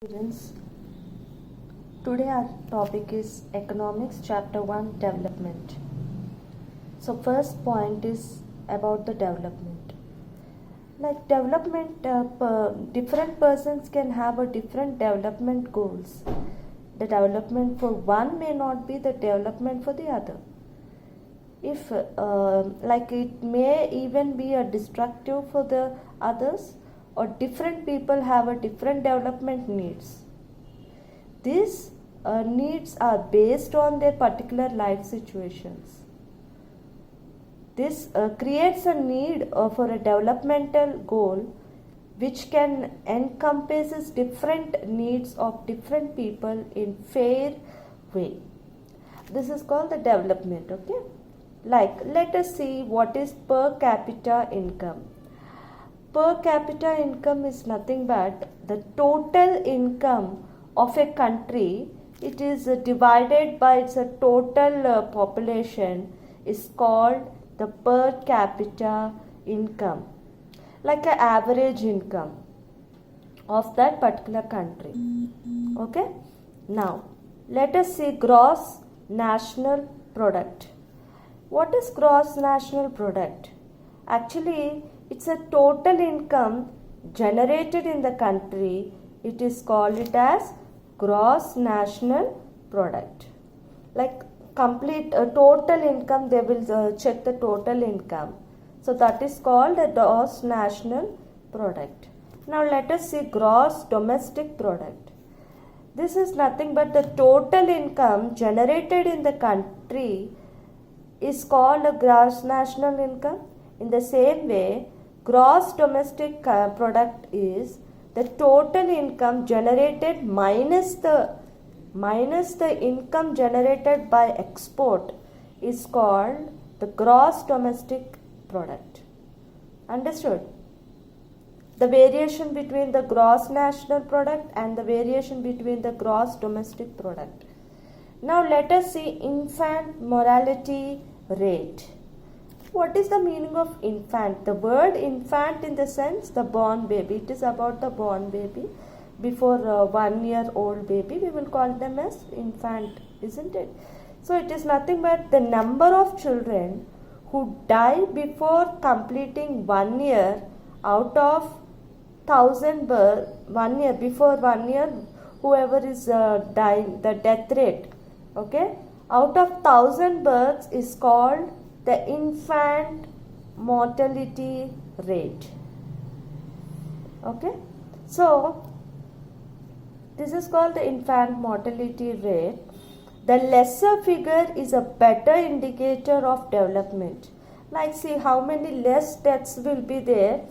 Students, today our topic is Economics Chapter 1 Development. So first point is about the development. Like development, different persons can have a different development goals. The development for one may not be the development for the other. If like it may even be a destructive for the others, or different people have a different development needs. These needs are based on their particular life situations. This creates a need for a developmental goal which can encompasses different needs of different people in fair way. This is called the development. Okay, like let us see what is per capita income. Per capita income is nothing but the total income of a country. It is divided by its total population is called the per capita income, like an average income of that particular country. Okay, now let us see gross national product. What is gross national product? Actually, it's a total income generated in the country. It is called it as gross national product. Like complete total income, they will check the total income. So that is called a gross national product. Now let us see gross domestic product. This is nothing but the total income generated in the country is called a gross national income. In the same way, gross domestic product is the total income generated minus the income generated by export is called the gross domestic product. Understood? The variation between the gross national product and the variation between the gross domestic product. Now let us see infant mortality rate. What is the meaning of infant? The word infant in the sense the born baby. It is about the born baby. Before 1 year old baby, we will call them as infant, isn't it? So it is nothing but the number of children who die before completing 1 year out of 1000 birth. 1 year before 1 year, whoever is dying, the death rate. Okay, out of 1000 births is called the infant mortality rate. Okay, so this is called the infant mortality rate. The lesser figure is a better indicator of development. Like see how many less deaths will be there,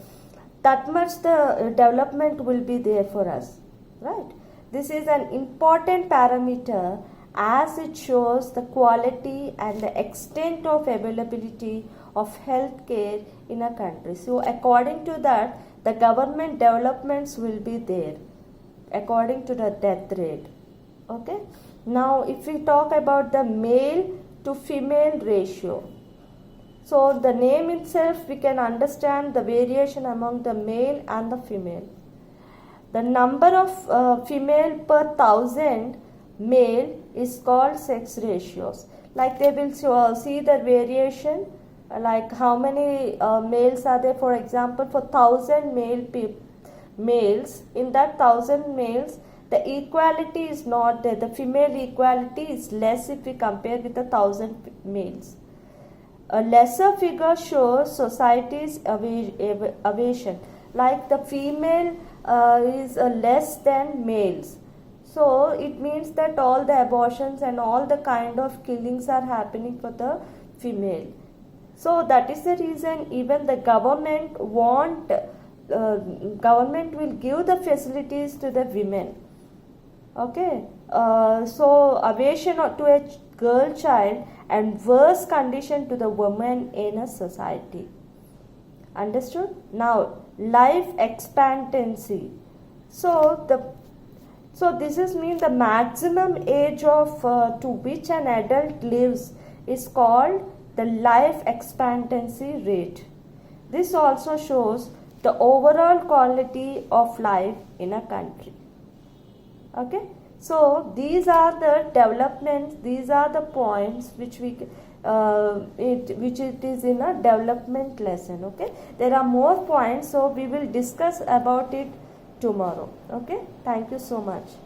that much the development will be there for us, right? This is an important parameter as it shows the quality and the extent of availability of health care in a country. So according to that, the government developments will be there according to the death rate. Okay, now if we talk about the male to female ratio, so the name itself we can understand the variation among the male and the female. The number of female per 1000 male is called sex ratios. Like they will see the variation, like how many males are there. For example, for 1000 males, in that 1000 males, the equality is not there. The female equality is less if we compare with the 1000 males. A lesser figure shows society's evasion. Like the female is less than males. So it means that all the abortions and all the kind of killings are happening for the female. So that is the reason even the government government will give the facilities to the women. Okay, so aversion to a girl child and worse condition to the woman in a society. Understood? Now life expectancy. So this is mean the maximum age of to which an adult lives is called the life expectancy rate. This also shows the overall quality of life in a country. Okay, so these are the developments, these are the points which we which it is in a development lesson. Okay, there are more points, so we will discuss about it tomorrow. Okay, thank you so much.